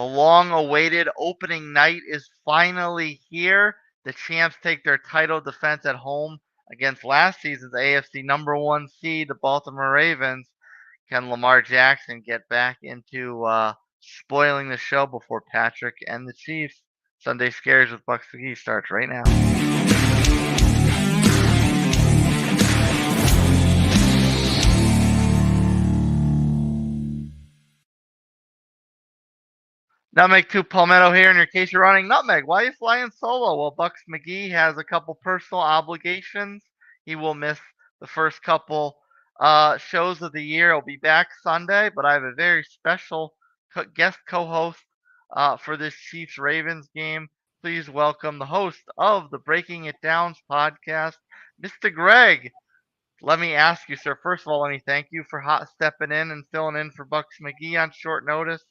The long-awaited opening night is finally here. The champs take their title defense at home against last season's AFC number 1 seed, the Baltimore Ravens. Can Lamar Jackson get back into spoiling the show before Patrick and the Chiefs? Sunday Scaries with Bucks McGee starts right now. Nutmeg 2 Palmetto here in your case you're running Nutmeg. Why are you flying solo? Well, Bucks McGee has a couple personal obligations. He will miss the first couple shows of the year. He'll be back Sunday, but I have a very special guest co-host for this Chiefs-Ravens game. Please welcome the host of the Breaking It Downs podcast, Mr. Greg. Let me ask you, sir. First of all, let me thank you for stepping in and filling in for Bucks McGee on short notice.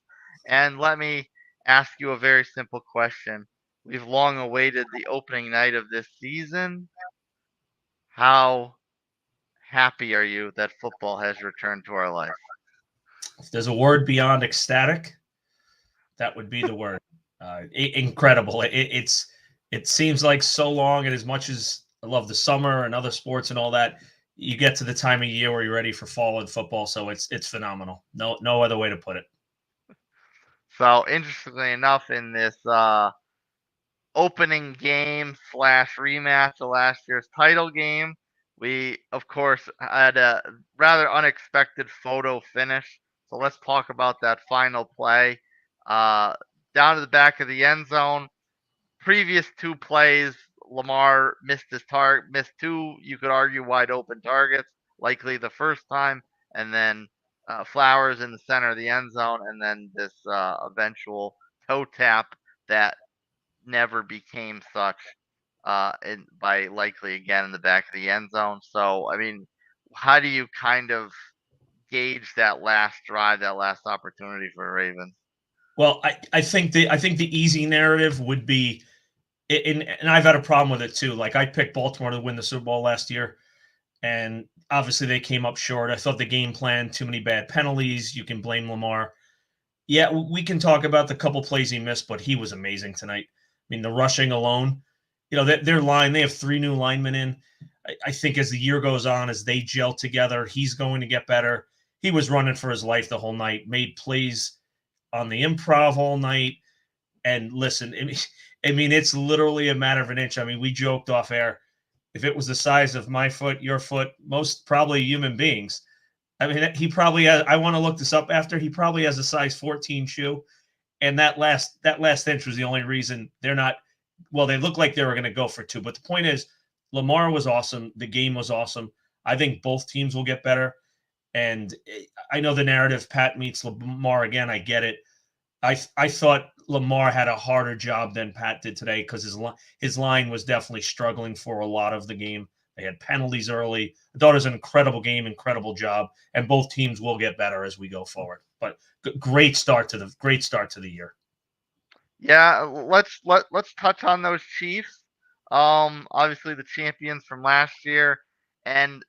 And let me ask you a very simple question. We've long awaited the opening night of this season. How happy are you that football has returned to our life? If there's a word beyond ecstatic, that would be the word. Incredible. It seems like so long, and as much as I love the summer and other sports and all that, you get to the time of year where you're ready for fall and football, so it's phenomenal. No other way to put it. So, interestingly enough, in this opening game / rematch of last year's title game, we, of course, had a rather unexpected photo finish. So let's talk about that final play. Down to the back of the end zone. Previous two plays, Lamar missed two, you could argue, wide open targets, likely the first time, and then Flowers in the center of the end zone, and then this eventual toe tap that never became such by likely again in the back of the end zone. So, I mean, how do you kind of gauge that last drive, that last opportunity for the Ravens? Well, I think the easy narrative would be, and I've had a problem with it too. Like, I picked Baltimore to win the Super Bowl last year, and obviously they came up short. I thought the game plan, too many bad penalties. You can blame Lamar. Yeah, we can talk about the couple plays he missed, but he was amazing tonight. I mean, the rushing alone, their line, they have 3 new linemen in. I think as the year goes on, as they gel together, he's going to get better. He was running for his life the whole night, made plays on the improv all night. And listen, I mean, it's literally a matter of an inch. I mean, we joked off air. If it was the size of my foot, your foot, most probably human beings, I mean, he probably has, I want to look this up after, he probably has a size 14 shoe. And that last inch was the only reason they're not, well, they look like they were going to go for 2. But the point is, Lamar was awesome. The game was awesome. I think both teams will get better. And I know the narrative, Pat meets Lamar again. I get it. I thought Lamar had a harder job than Pat did today because his line was definitely struggling for a lot of the game. They had penalties early. I thought it was an incredible game, incredible job, and both teams will get better as we go forward. But great start to the year. Yeah, let's touch on those Chiefs. Obviously the champions from last year, and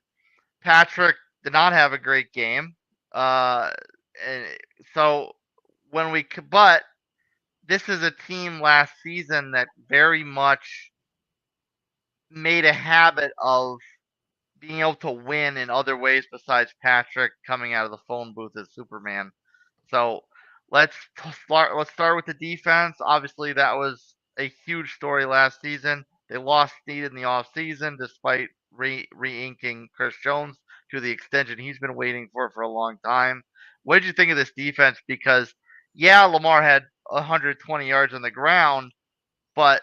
Patrick did not have a great game. And so but this is a team last season that very much made a habit of being able to win in other ways besides Patrick coming out of the phone booth as Superman. So let's start with the defense. Obviously, that was a huge story last season. They lost Snead in the offseason despite re-inking Chris Jones to the extension he's been waiting for a long time. What did you think of this defense? Because, yeah, Lamar had 120 yards on the ground, but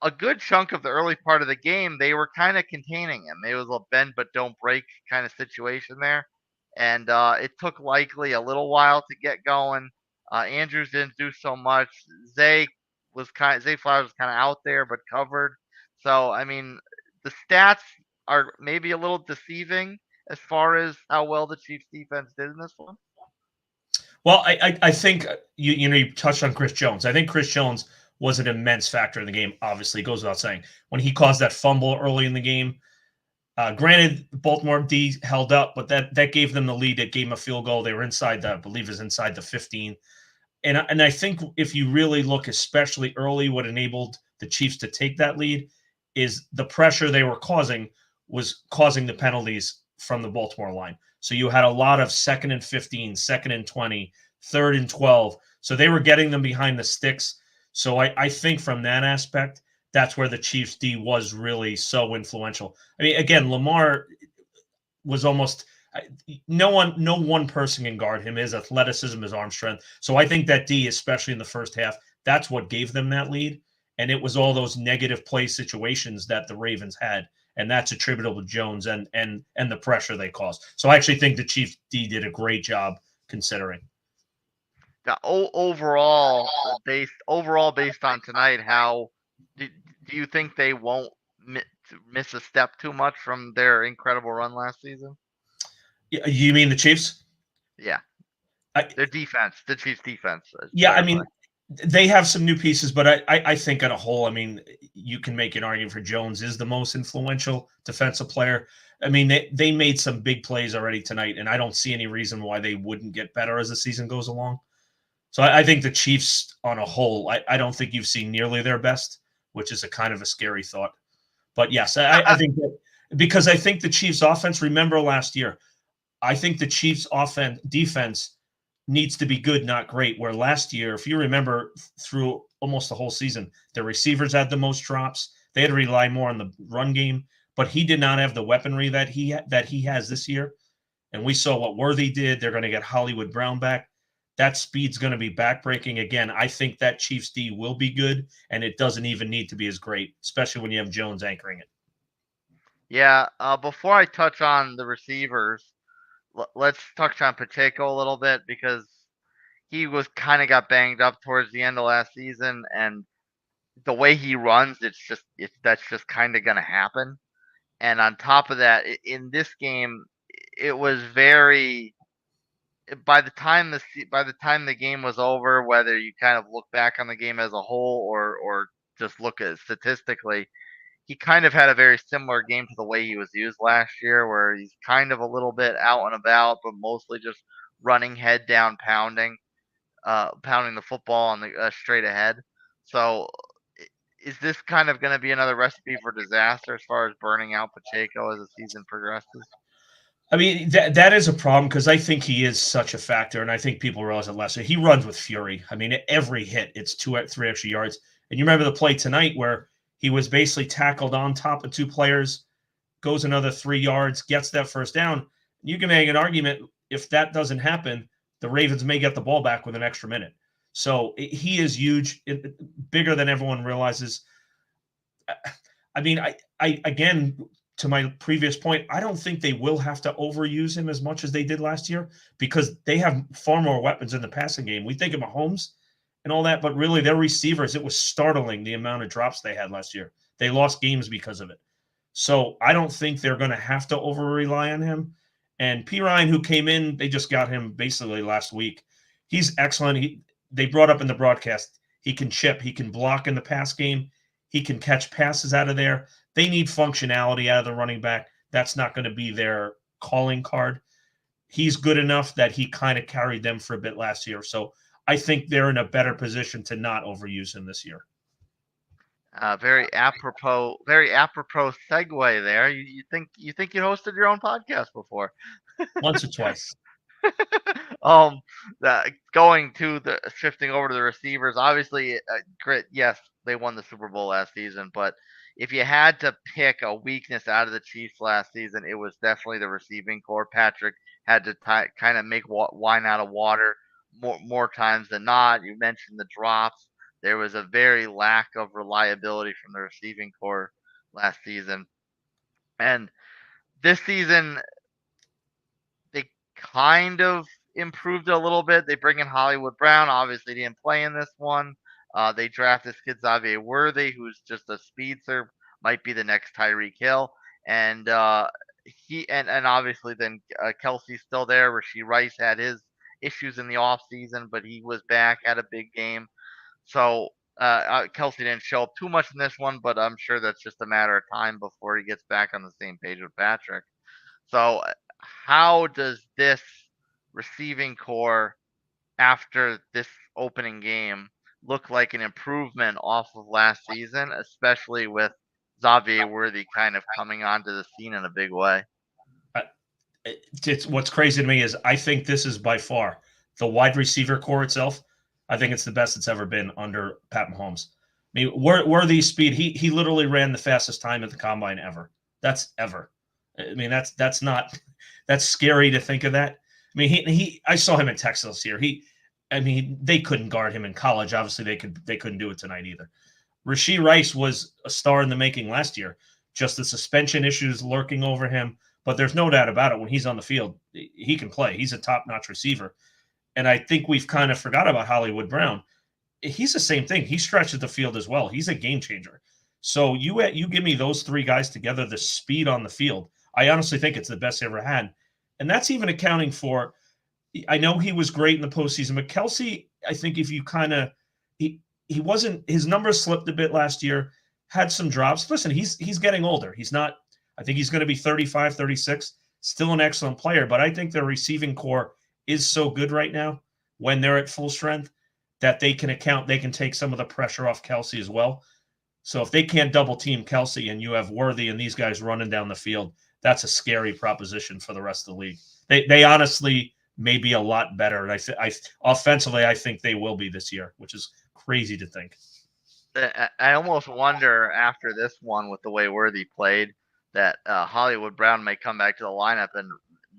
a good chunk of the early part of the game, they were kind of containing him. It was a bend but don't break kind of situation there. And it took likely a little while to get going. Andrews didn't do so much. Zay Flowers was kind of out there but covered. So, I mean, the stats are maybe a little deceiving as far as how well the Chiefs defense did in this one. Well, I think you touched on Chris Jones. I think Chris Jones was an immense factor in the game. Obviously, it goes without saying. When he caused that fumble early in the game, granted, Baltimore D held up, but that gave them the lead. It gave them a field goal. They were inside I believe it was inside the 15. And I think if you really look, especially early, what enabled the Chiefs to take that lead is the pressure they were causing was causing the penalties from the Baltimore line. So you had a lot of 2nd and 15, 2nd and 20, 3rd and 12. So they were getting them behind the sticks. So I think from that aspect, that's where the Chiefs D was really so influential. I mean, again, Lamar was almost no one person can guard him. His athleticism, his arm strength. So I think that D, especially in the first half, that's what gave them that lead. And it was all those negative play situations that the Ravens had, and that's attributable to Jones and the pressure they caused. So I actually think the Chiefs D did a great job considering. Overall based on tonight, how do, do you think they won't miss a step too much from their incredible run last season? You mean the Chiefs? Yeah, I, their defense, the Chiefs' defense, I should yeah, I clarify. mean, they have some new pieces, but I think on a whole, I mean, you can make an argument for Jones is the most influential defensive player. I mean, they made some big plays already tonight, and I don't see any reason why they wouldn't get better as the season goes along. So I think the Chiefs on a whole, I don't think you've seen nearly their best, which is a kind of a scary thought. But yes, I think that because I think the Chiefs offense, remember last year, I think the Chiefs offense defense needs to be good, not great. Where last year, if you remember through almost the whole season, the receivers had the most drops. They had to rely more on the run game, but he did not have the weaponry that he has this year. And we saw what Worthy did. They're going to get Hollywood Brown back. That speed's going to be backbreaking again. I think that Chiefs D will be good, and it doesn't even need to be as great, especially when you have Jones anchoring it. Yeah. Before I touch on the receivers, let's touch on Pacheco a little bit because he was kind of got banged up towards the end of last season, and the way he runs, it's that's just kind of gonna happen. And on top of that, in this game, it was very by the time the game was over, whether you kind of look back on the game as a whole or just look at it statistically, he kind of had a very similar game to the way he was used last year, where he's kind of a little bit out and about, but mostly just running head down, pounding the football on the straight ahead. So, is this kind of going to be another recipe for disaster as far as burning out Pacheco as the season progresses? I mean, that is a problem because I think he is such a factor, and I think people realize it less. He runs with fury. I mean, every hit, it's 3 extra yards. And you remember the play tonight where he was basically tackled on top of two players, goes another 3 yards, gets that first down. You can make an argument if that doesn't happen, the Ravens may get the ball back with an extra minute. So he is huge, bigger than everyone realizes. I mean, I again, to my previous point, I don't think they will have to overuse him as much as they did last year because they have far more weapons in the passing game. We think of Mahomes and all that, but really their receivers, it was startling the amount of drops they had last year. They lost games because of it. So I don't think they're going to have to over rely on him. And P. Ryan, who came in, they just got him basically last week. He's excellent. They brought up in the broadcast, he can chip, he can block in the pass game, he can catch passes out of there. They need functionality out of the running back. That's not going to be their calling card. He's good enough that he kind of carried them for a bit last year. So I think they're in a better position to not overuse him this year. Very apropos segue there. You think you hosted your own podcast before? Once or twice. um, going to the shifting over to the receivers. Obviously, Grit. Yes, they won the Super Bowl last season, but if you had to pick a weakness out of the Chiefs last season, it was definitely the receiving core. Patrick had to kind of make wine out of water more times than not. You mentioned the drops. There was a very lack of reliability from the receiving core last season, and this season they kind of improved it a little bit. They bring in Hollywood Brown. Obviously, didn't play in this one. They draft this kid Xavier Worthy, who's just a speedster, might be the next Tyreek Hill, and and obviously then Kelsey's still there. Rasheed Rice had his issues in the off season, but he was back, had a big game. So Kelsey didn't show up too much in this one, but I'm sure that's just a matter of time before he gets back on the same page with Patrick. So, how does this receiving core after this opening game look like an improvement off of last season, especially with Xavier Worthy kind of coming onto the scene in a big way. Uh, it's what's crazy to me is I think this is by far the wide receiver core itself. I think it's the best it's ever been under Pat Mahomes. I mean, Worthy speed. He literally ran the fastest time at the combine ever. That's ever. I mean, that's not that's scary to think of that. I mean, he I saw him in Texas here. I mean, they couldn't guard him in college. Obviously, they couldn't do it tonight either. Rasheed Rice was a star in the making last year. Just the suspension issues lurking over him. But there's no doubt about it. When he's on the field, he can play. He's a top-notch receiver. And I think we've kind of forgot about Hollywood Brown. He's the same thing. He stretches the field as well. He's a game changer. So you give me those three guys together, the speed on the field. I honestly think it's the best ever had. And that's even accounting for I know he was great in the postseason, but Kelsey, I think if you kind of he wasn't his numbers slipped a bit last year, had some drops. Listen, he's getting older. He's not I think he's going to be 35, 36, still an excellent player, but I think their receiving core is so good right now when they're at full strength that they can take some of the pressure off Kelsey as well. So if they can't double team Kelsey and you have Worthy and these guys running down the field, that's a scary proposition for the rest of the league. They honestly may be a lot better, and I offensively I think they will be this year, which is crazy to think. I almost wonder after this one with the way Worthy played that Hollywood Brown may come back to the lineup and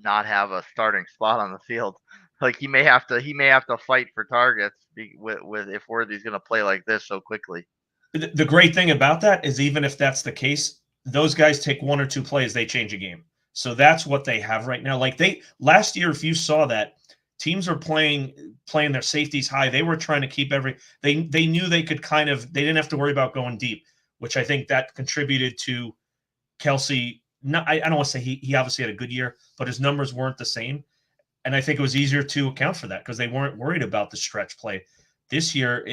not have a starting spot on the field. Like he may have to fight for targets with if Worthy's going to play like this so quickly. The great thing about that is even if that's the case, those guys take one or two plays, they change a game. So that's what they have right now. Like they last year, if you saw that, teams are playing their safeties high. They were trying to keep they knew they could they didn't have to worry about going deep, which I think that contributed to Kelsey. Not, I don't want to say he obviously had a good year, but his numbers weren't the same. And I think it was easier to account for that because they weren't worried about the stretch play. This year,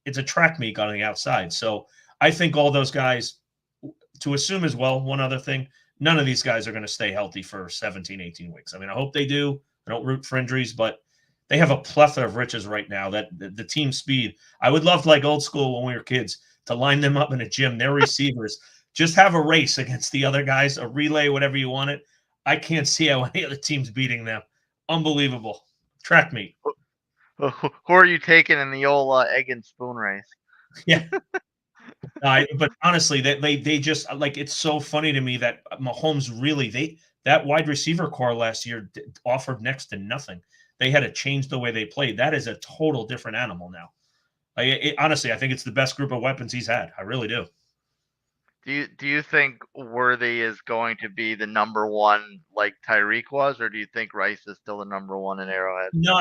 it's a track meet on the outside. So I think all those guys, to assume as well, one other thing, none of these guys are going to stay healthy for 17, 18 weeks. I mean, I hope they do. I don't root for injuries, but they have a plethora of riches right now that the team speed. I would love, like old school when we were kids, to line them up in a gym, their receivers, just have a race against the other guys, a relay, whatever you want it. I can't see how any other team's beating them. Unbelievable. Track meet. Who are you taking in the old egg and spoon race? Yeah. But honestly, they just like it's so funny to me that Mahomes really that wide receiver core last year offered next to nothing. They had to change the way they played. That is a total different animal now. Honestly, I think it's the best group of weapons he's had. I really do. Do you think Worthy is going to be the number one like Tyreek was, or do you think Rice is still the number one in Arrowhead? No,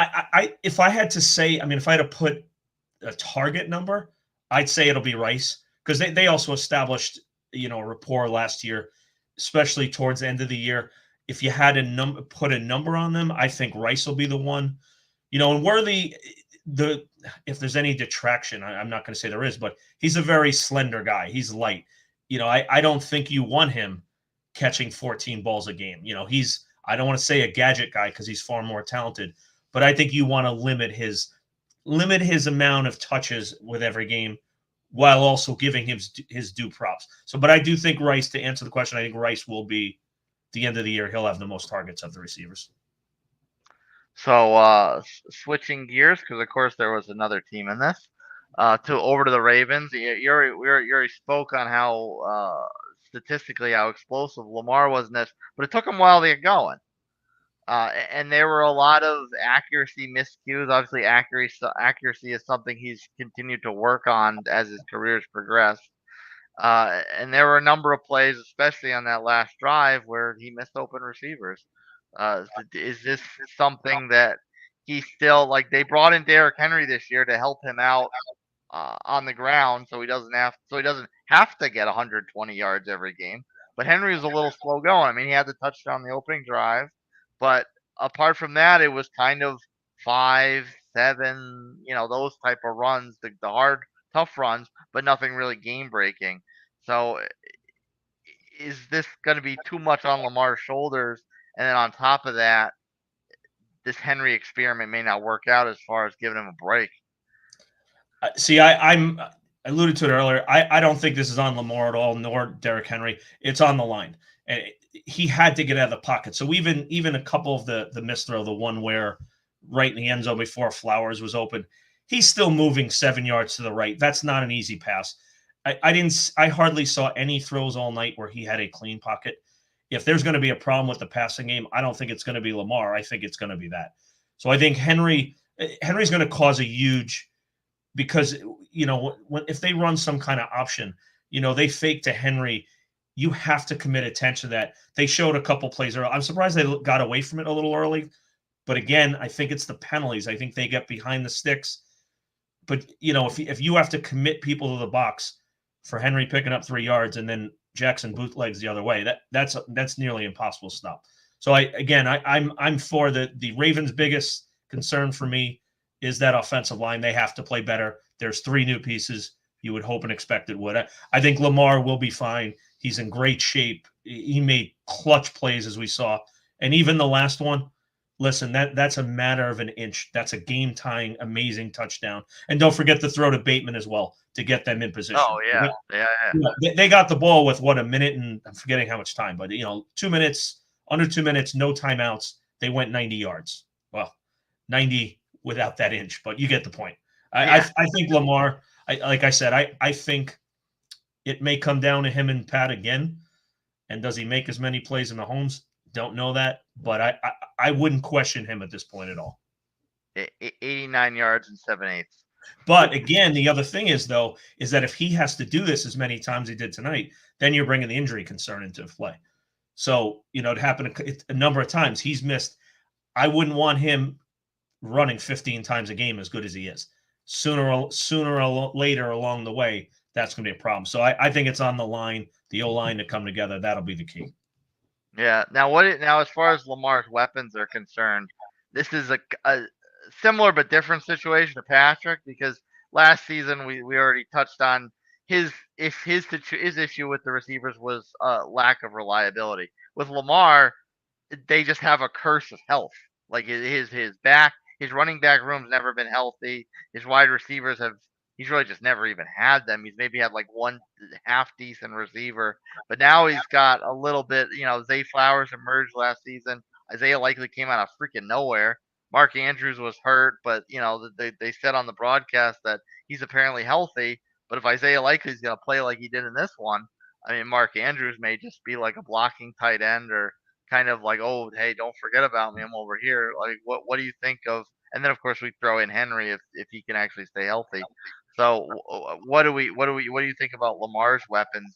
if I had to say, I mean, if I had to put a target number, I'd say it'll be Rice because they also established a rapport last year, especially towards the end of the year. If you had put a number on them, I think Rice will be the one. And Worthy, if there's any detraction, I'm not going to say there is, but he's a very slender guy. He's light. I don't think you want him catching 14 balls a game. I don't want to say a gadget guy because he's far more talented, but I think you want to limit his amount of touches with every game while also giving him his due props. So, but I do think Rice, to answer the question, I think Rice will be the end of the year. He'll have the most targets of the receivers. So switching gears, because of course there was another team in this, to over to the Ravens. You already spoke on how statistically how explosive Lamar was in this, but it took him a while to get going. And there were a lot of accuracy miscues. Obviously, accuracy is something he's continued to work on as his career's progressed. And there were a number of plays, especially on that last drive, where he missed open receivers. Is this something that he still like? They brought in Derrick Henry this year to help him out on the ground, so he doesn't have to get 120 yards every game. But Henry was a little slow going. I mean, he had the touchdown the opening drive, but apart from that, it was kind of 5, 7, those type of runs, the hard, tough runs, but nothing really game breaking. So, is this going to be too much on Lamar's shoulders? And then on top of that, this Henry experiment may not work out as far as giving him a break. See, I alluded to it earlier. I don't think this is on Lamar at all, nor Derrick Henry. It's on the line, and he had to get out of the pocket. So even a couple of the missed throw, the one where right in the end zone before Flowers was open, he's still moving 7 yards to the right. That's not an easy pass. I hardly saw any throws all night where he had a clean pocket. If there's going to be a problem with the passing game, I don't think it's going to be Lamar. I think it's going to be that. So I think Henry's going to cause a huge, because if they run some kind of option, they fake to Henry. You have to commit attention to that. They showed a couple plays early. I'm surprised they got away from it a little early, but again, I think it's the penalties. I think they get behind the sticks. But if you have to commit people to the box for Henry picking up 3 yards and then Jackson bootlegs the other way, that's nearly impossible to stop. So I'm for the Ravens' biggest concern for me is that offensive line. They have to play better. There's 3 new pieces. You would hope and expect it would. I think Lamar will be fine. He's in great shape. He made clutch plays, as we saw. And even the last one, listen, that's a matter of an inch. That's a game-tying, amazing touchdown. And don't forget the throw to Bateman as well to get them in position. Oh, yeah. They got the ball with, a minute and I'm forgetting how much time, but, 2 minutes, under 2 minutes, no timeouts. They went 90 yards. Well, 90 without that inch, but you get the point. I think Lamar, like I said, I think it may come down to him and Pat again. And does he make as many plays in Mahomes? Don't know that, but I wouldn't question him at this point at all. 89 yards and 7/8. But again, the other thing is that if he has to do this as many times he did tonight, then you're bringing the injury concern into play. So, it happened a number of times. He's missed. I wouldn't want him running 15 times a game as good as he is. Sooner or later along the way, that's going to be a problem. So I think it's on the line, the O-line to come together. That'll be the key. Yeah. Now, as far as Lamar's weapons are concerned, this is a similar but different situation to Patrick, because last season we already touched on his issue with the receivers was lack of reliability. With Lamar, they just have a curse of health. Like his running back room's never been healthy. His wide receivers he's really just never even had them. He's maybe had like one half decent receiver, but now he's got a little bit. Zay Flowers emerged last season. Isaiah Likely came out of freaking nowhere. Mark Andrews was hurt, but they said on the broadcast that he's apparently healthy. But if Isaiah Likely's gonna play like he did in this one, I mean, Mark Andrews may just be like a blocking tight end, or kind of like, oh, hey, don't forget about me, I'm over here. Like, what do you think of? And then of course we throw in Henry if he can actually stay healthy. So what do you think about Lamar's weapons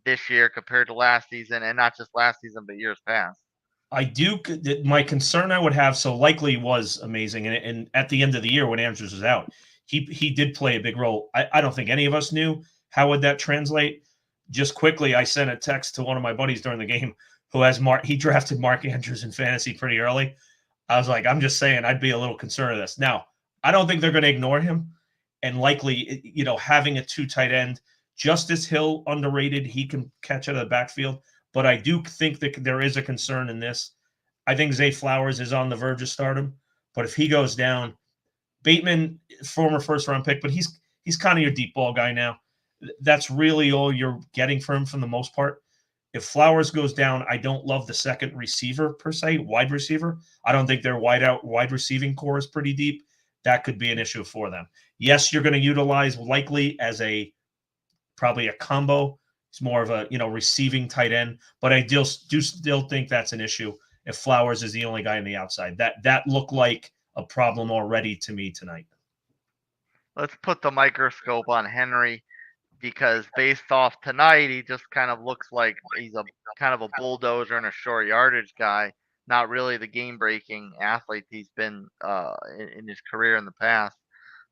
this year compared to last season, and not just last season but years past? I do. My concern I would have, so Likely was amazing, and at the end of the year when Andrews was out, he did play a big role. I don't think any of us knew how would that translate. Just quickly, I sent a text to one of my buddies during the game who has he drafted Mark Andrews in fantasy pretty early. I was like, I'm just saying, I'd be a little concerned of this. Now, I don't think they're going to ignore him, and Likely, having a 2 tight end, Justice Hill underrated. He can catch out of the backfield. But I do think that there is a concern in this. I think Zay Flowers is on the verge of stardom, but if he goes down, Bateman, former first-round pick, but he's kind of your deep ball guy now. That's really all you're getting from him for the most part. If Flowers goes down, I don't love the second receiver per se, wide receiver. I don't think their wide receiving core is pretty deep. That could be an issue for them. Yes, you're going to utilize Likely as probably a combo. He's more of a receiving tight end, but I do still think that's an issue if Flowers is the only guy on the outside. That looked like a problem already to me tonight. Let's put the microscope on Henry, because based off tonight, he just kind of looks like he's a kind of a bulldozer and a short yardage guy, not really the game breaking athlete he's been in his career in the past.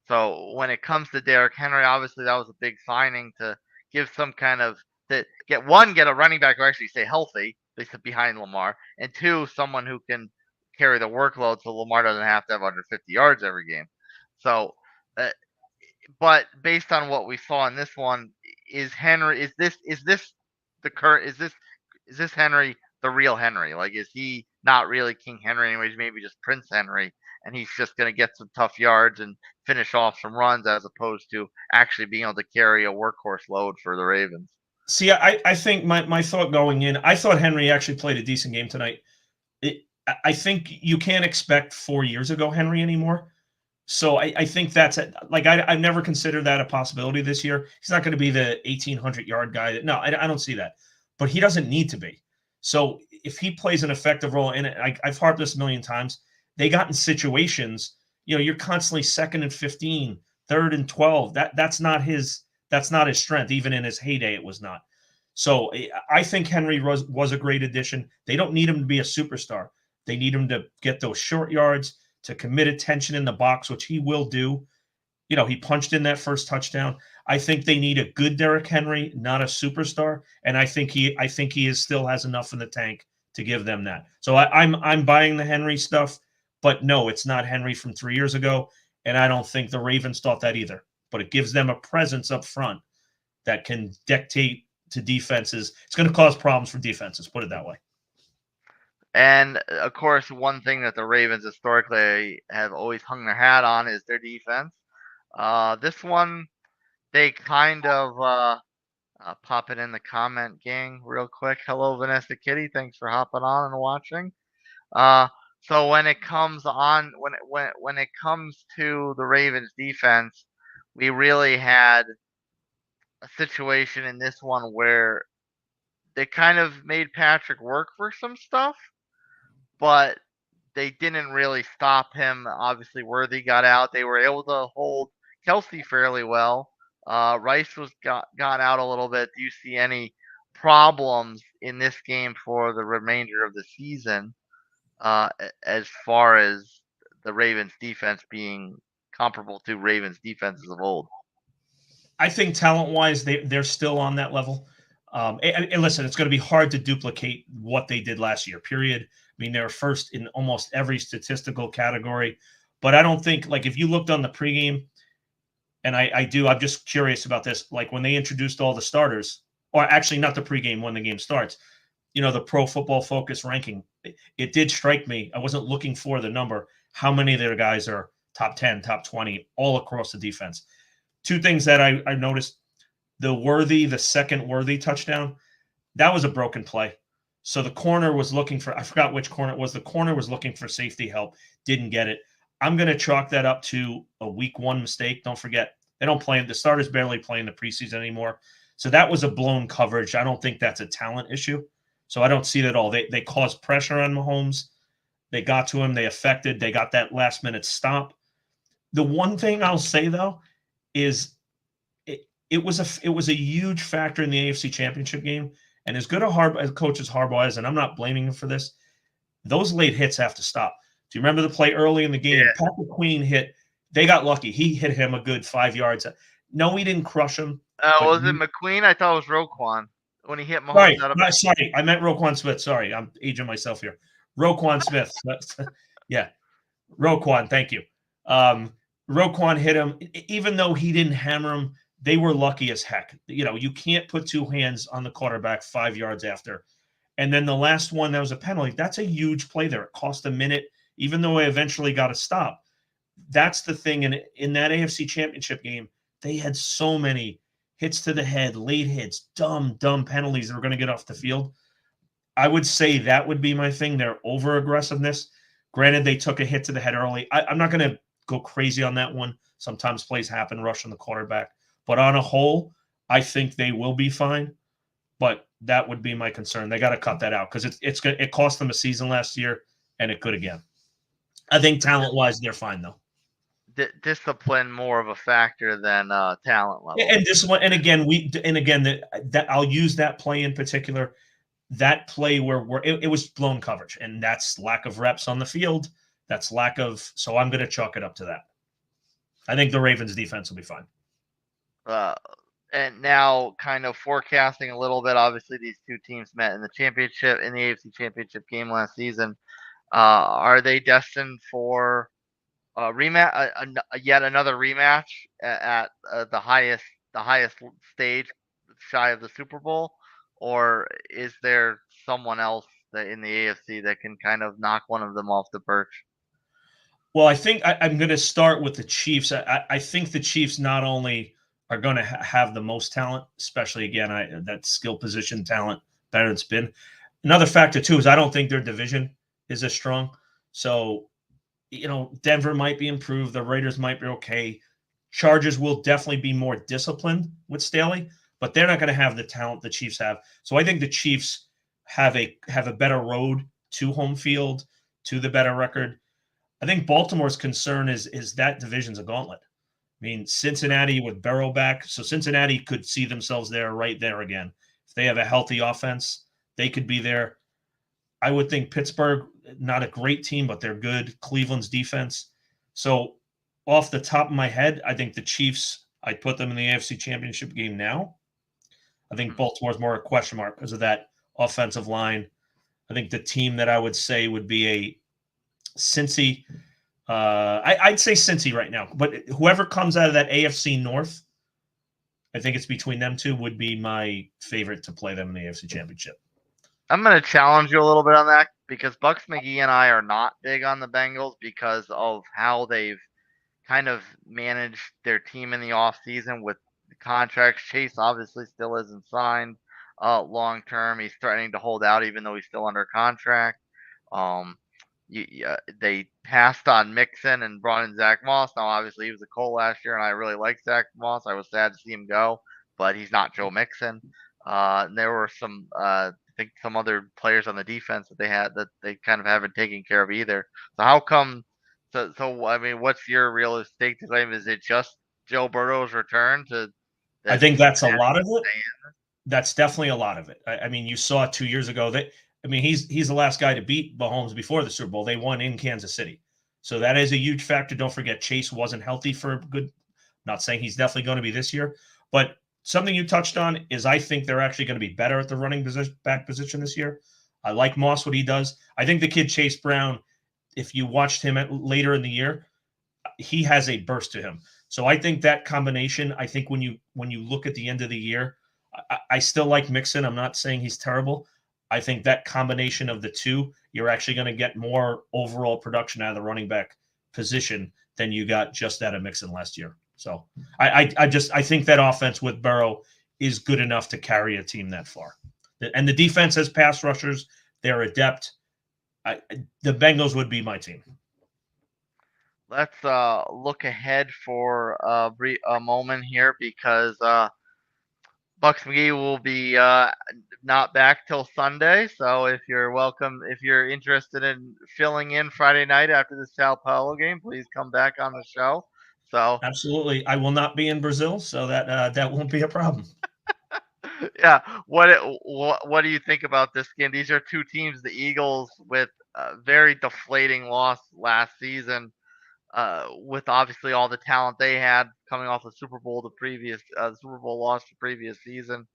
So when it comes to Derrick Henry, obviously that was a big signing to give some kind of to get a running back who actually stay healthy, at least behind Lamar, and 2, someone who can carry the workload so Lamar doesn't have to have under 50 yards every game. So, uh, but based on what we saw in this one, is this the current is this Henry the real Henry? Like, is he not really King Henry anyways, maybe just Prince Henry, and he's just going to get some tough yards and finish off some runs as opposed to actually being able to carry a workhorse load for the Ravens. See, I think my thought going in, I thought Henry actually played a decent game tonight. I think you can't expect 4 years ago Henry anymore. So I think that's like I've never considered that a possibility this year. He's not going to be the 1,800-yard guy. No, I don't see that. But he doesn't need to be. So if he plays an effective role, and I've harped this a million times, they got in situations. You're constantly 2nd and 15, 3rd and 12. That's not his strength. Even in his heyday, it was not. So I think Henry was a great addition. They don't need him to be a superstar. They need him to get those short yards, to commit attention in the box, which he will do. He punched in that first touchdown. I think they need a good Derrick Henry, not a superstar, and I think he still has enough in the tank to give them that. So I'm buying the Henry stuff, but no, it's not Henry from 3 years ago, and I don't think the Ravens thought that either. But it gives them a presence up front that can dictate to defenses. It's going to cause problems for defenses, put it that way. And of course, one thing that the Ravens historically have always hung their hat on is their defense. This one, they kind of pop it in the comment, gang, real quick. Hello, Vanessa Kitty. Thanks for hopping on and watching. Uh, so when it comes on, when it comes to the Ravens defense, we really had a situation in this one where they kind of made Patrick work for some stuff, but they didn't really stop him. Obviously, Worthy got out. They were able to hold Kelsey fairly well. Rice got out a little bit. Do you see any problems in this game for the remainder of the season, as far as the Ravens defense being comparable to Ravens defenses of old? I think talent-wise, they're still on that level. And listen, it's going to be hard to duplicate what they did last year, period. I mean, they were first in almost every statistical category. But I don't think, like, if you looked on the pregame, and I'm just curious about this, like when they introduced all the starters, or actually not the pregame when the game starts, the Pro Football Focus ranking, it did strike me. I wasn't looking for the number, how many of their guys are top 10, top 20, all across the defense. Two things that I noticed: the second Worthy touchdown, that was a broken play. So the corner was looking for, I forgot which corner it was. The corner was looking for safety help, didn't get it. I'm going to chalk that up to a week 1 mistake. Don't forget, they don't play, the starters barely play in the preseason anymore. So that was a blown coverage. I don't think that's a talent issue. So I don't see that at all. They caused pressure on Mahomes. They got to him. They got that last minute stop. The one thing I'll say, though, is it was a huge factor in the AFC Championship game. And as good a coach as Harbaugh is, and I'm not blaming him for this, those late hits have to stop. Do you remember the play early in the game? Yeah. Patrick Queen hit. They got lucky. He hit him a good 5 yards. No, he didn't crush him. But Was it McQueen? I thought it was Roquan when he hit sorry, Mahomes out of. sorry, I meant Roquan Smith. Sorry, I'm aging myself here. Roquan Smith. Yeah, Roquan. Thank you. Roquan hit him, even though he didn't hammer him. They were lucky as heck. You can't put two hands on the quarterback 5 yards after. And then the last one, that was a penalty. That's a huge play there. It cost a minute, even though I eventually got a stop. That's the thing. And in that AFC Championship game, they had so many hits to the head, late hits, dumb penalties that were going to get off the field. I would say that would be my thing, their over aggressiveness. Granted, they took a hit to the head early. I'm not going to go crazy on that one. Sometimes plays happen, rushing the quarterback. But on a whole, I think they will be fine. But that would be my concern. They got to cut that out because it cost them a season last year, and it could again. I think talent-wise, they're fine, though. Discipline more of a factor than talent level. And this one, and again, that I'll use that play in particular. That play where it was blown coverage, and that's lack of reps on the field. That's lack of. So I'm going to chalk it up to that. I think the Ravens defense will be fine. And now, kind of forecasting a little bit. Obviously, these two teams met in the AFC Championship game last season. Are they destined for a rematch? Yet another rematch at the highest stage, shy of the Super Bowl, or is there someone else in the AFC that can kind of knock one of them off the perch? Well, I think I'm going to start with the Chiefs. I think the Chiefs not only are going to have the most talent, especially again that skill position talent better than it's been. Another factor too is I don't think their division is as strong. So Denver might be improved. The Raiders might be okay. Chargers will definitely be more disciplined with Staley, but they're not going to have the talent the Chiefs have. So I think the Chiefs have a better road to home field, to the better record. I think Baltimore's concern is that division's a gauntlet. I mean, Cincinnati with Burrow back, so Cincinnati could see themselves right there again. If they have a healthy offense, they could be there. I would think Pittsburgh, not a great team, but they're good. Cleveland's defense. So off the top of my head, I think the Chiefs, I'd put them in the AFC Championship game now. I think Baltimore's more a question mark because of that offensive line. I think the team that I would say would be a Cincy. I'd say Cincy right now, but whoever comes out of that AFC North, I think it's between them two, would be my favorite to play them in the AFC Championship. I'm going to challenge you a little bit on that because Bucks, McGee, and I are not big on the Bengals because of how they've kind of managed their team in the offseason with the contracts. Chase obviously still isn't signed long term. He's threatening to hold out even though he's still under contract. They passed on Mixon and brought in Zach Moss. Now, obviously, he was a Cole last year, and I really liked Zach Moss. I was sad to see him go, but he's not Joe Mixon. And there were I think some other players on the defense that they had that they kind of haven't taken care of either. So how come? So I mean, what's your realistic claim? Is it just Joe Burrow's return to? I think that's a lot of it. That's definitely a lot of it. I mean, you saw 2 years ago that. I mean, he's the last guy to beat Mahomes before the Super Bowl. They won in Kansas City. So that is a huge factor. Don't forget, Chase wasn't healthy for a good – not saying he's definitely going to be this year. But something you touched on is I think they're actually going to be better at the running back position this year. I like Moss, what he does. I think the kid Chase Brown, if you watched him later in the year, he has a burst to him. So I think that combination, I think when you look at the end of the year, I still like Mixon. I'm not saying he's terrible. I think that combination of the two, you're actually going to get more overall production out of the running back position than you got just out of Mixon last year. So I think that offense with Burrow is good enough to carry a team that far. And the defense has pass rushers. They're adept. The Bengals would be my team. Let's look ahead for a moment here because Bucks McGee will be not back till Sunday. So if you're interested in filling in Friday night after the Sao Paulo game, please come back on the show. So absolutely, I will not be in Brazil, so that won't be a problem. Yeah, what do you think about this game? These are two teams, the Eagles with a very deflating loss last season. With obviously all the talent they had coming off the Super Bowl, the Super Bowl loss the previous season.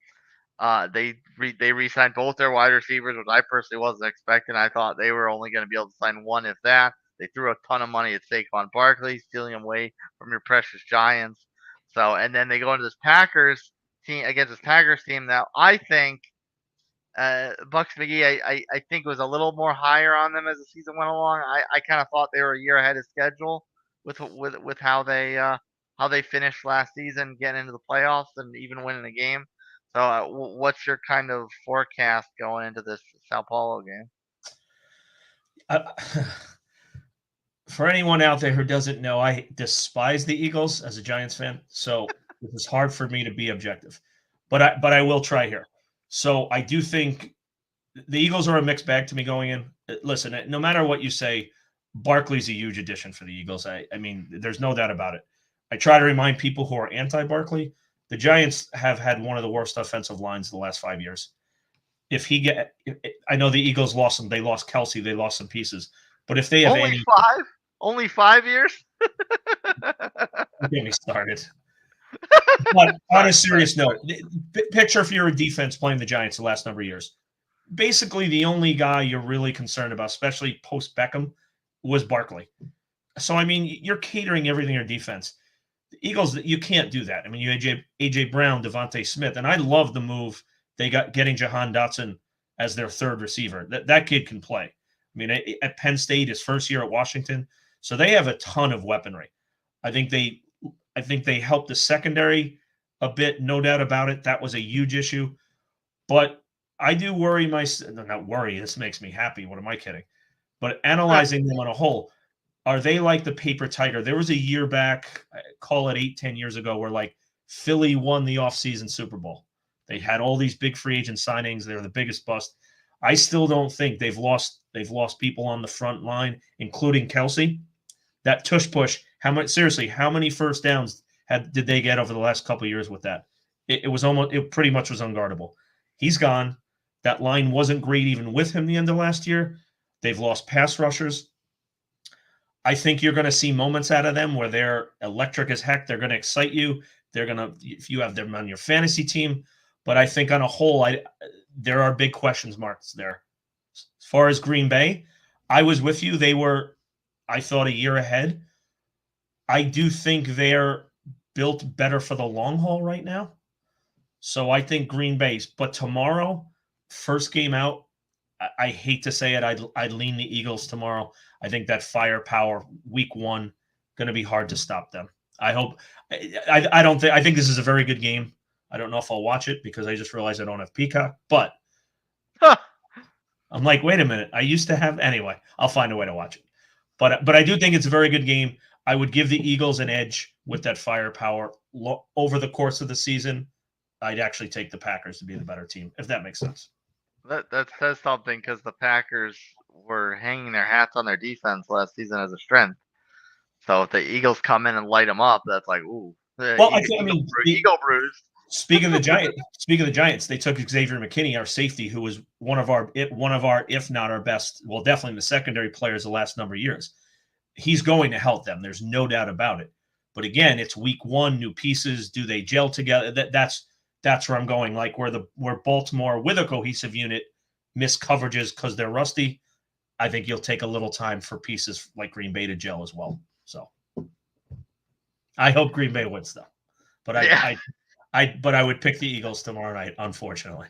They re-signed both their wide receivers, which I personally wasn't expecting. I thought they were only going to be able to sign one, if that. They threw a ton of money at Saquon Barkley, stealing him away from your precious Giants. So, and then they go into this Packers team against this Packers team. Now, I think Bucks McGee, I think was a little more higher on them as the season went along. I kind of thought they were a year ahead of schedule with how they finished last season, getting into the playoffs and even winning a game. So, what's your kind of forecast going into this Sao Paulo game? For anyone out there who doesn't know, I despise the Eagles as a Giants fan, so it was hard for me to be objective. But I will try here. So I do think the Eagles are a mixed bag to me going in. Listen, no matter what you say, Barkley's a huge addition for the Eagles. I mean, there's no doubt about it. I try to remind people who are anti-Barkley, the Giants have had one of the worst offensive lines the last 5 years. I know the Eagles lost them. They lost Kelsey. They lost some pieces. But if they have only 5 years? Don't get me started. But on a serious note, picture if you're a defense playing the Giants the last number of years. Basically, the only guy you're really concerned about, especially post Beckham, was Barkley. So, I mean, you're catering everything to your defense. The Eagles, you can't do that. I mean, you had AJ Brown, Devontae Smith, and I love the move they got getting Jahan Dotson as their third receiver. That kid can play. I mean, at Penn State, his first year at Washington, so they have a ton of weaponry. I think they helped the secondary a bit, no doubt about it. That was a huge issue. But I do worry not worry, this makes me happy. What am I kidding? But analyzing them on a whole, are they like the paper tiger? There was a year back, call it 8-10 years ago, where like Philly won the offseason Super Bowl. They had all these big free agent signings. They're the biggest bust. I still don't think they've lost people on the front line, including Kelsey. That tush push, how many first downs did they get over the last couple of years with that? It pretty much was unguardable. He's gone. That line wasn't great even with him the end of last year. They've lost pass rushers. I think you're going to see moments out of them where they're electric as heck. They're going to excite you. If you have them on your fantasy team. But I think on a whole, there are big question marks there. As far as Green Bay, I was with you. They were, I thought, a year ahead. I do think they're built better for the long haul right now. So I think Green Bay's. But tomorrow, first game out, I hate to say it, I'd lean the Eagles tomorrow. I think that firepower, week one, going to be hard to stop them. I hope. I think this is a very good game. I don't know if I'll watch it because I just realized I don't have Peacock. But I'm like, wait a minute. I used to have. Anyway, I'll find a way to watch it. But I do think it's a very good game. I would give the Eagles an edge with that firepower over the course of the season. I'd actually take the Packers to be the better team, if that makes sense. That says something because the Packers were hanging their hats on their defense last season as a strength. So if the Eagles come in and light them up, that's like, ooh. Well, Eagle bruise. Speaking of the Giants, they took Xavier McKinney, our safety, who was one of our, if not our best, well, definitely the secondary players the last number of years. He's going to help them. There's no doubt about it. But again, it's week one, new pieces. Do they gel together? That's where I'm going. Like where Baltimore with a cohesive unit miss coverages because they're rusty. I think you'll take a little time for pieces like Green Bay to gel as well. So I hope Green Bay wins though. But I would pick the Eagles tomorrow night, unfortunately.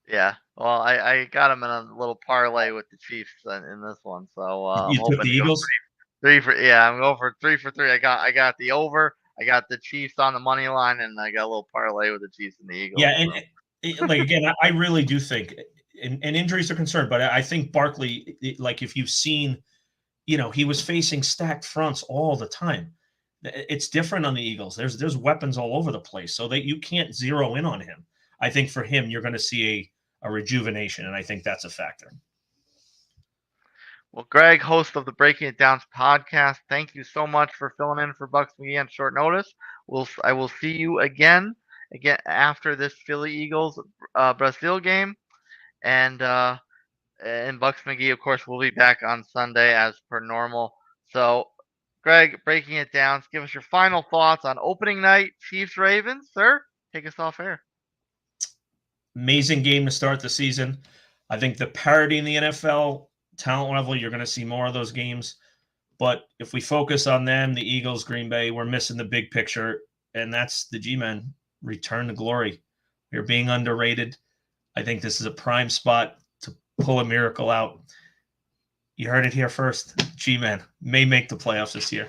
Yeah. Well, I got them in a little parlay with the Chiefs in this one. So you took the Eagles? I'm going for 3 for 3. I got the over. I got the Chiefs on the money line, and I got a little parlay with the Chiefs and the Eagles. Yeah, and like again, I really do think, and injuries are concerned, but I think Barkley, like if you've seen, he was facing stacked fronts all the time. It's different on the Eagles. There's weapons all over the place, so that you can't zero in on him. I think for him, you're going to see a rejuvenation, and I think that's a factor. Well, Greg, host of the Breaking It Down podcast, thank you so much for filling in for Bucks McGee on short notice. I will see you again after this Philly Eagles Brazil game, and Bucks McGee, of course, will be back on Sunday as per normal. So, Greg, Breaking It Down, give us your final thoughts on opening night, Chiefs Ravens, sir. Take us off air. Amazing game to start the season. I think the parity in the NFL talent level, you're going to see more of those games. But if we focus on them, the Eagles, Green Bay, we're missing the big picture, and that's the G-Men return to glory. We're being underrated. I think this is a prime spot to pull a miracle out. You heard it here first. G-Men may make the playoffs this year.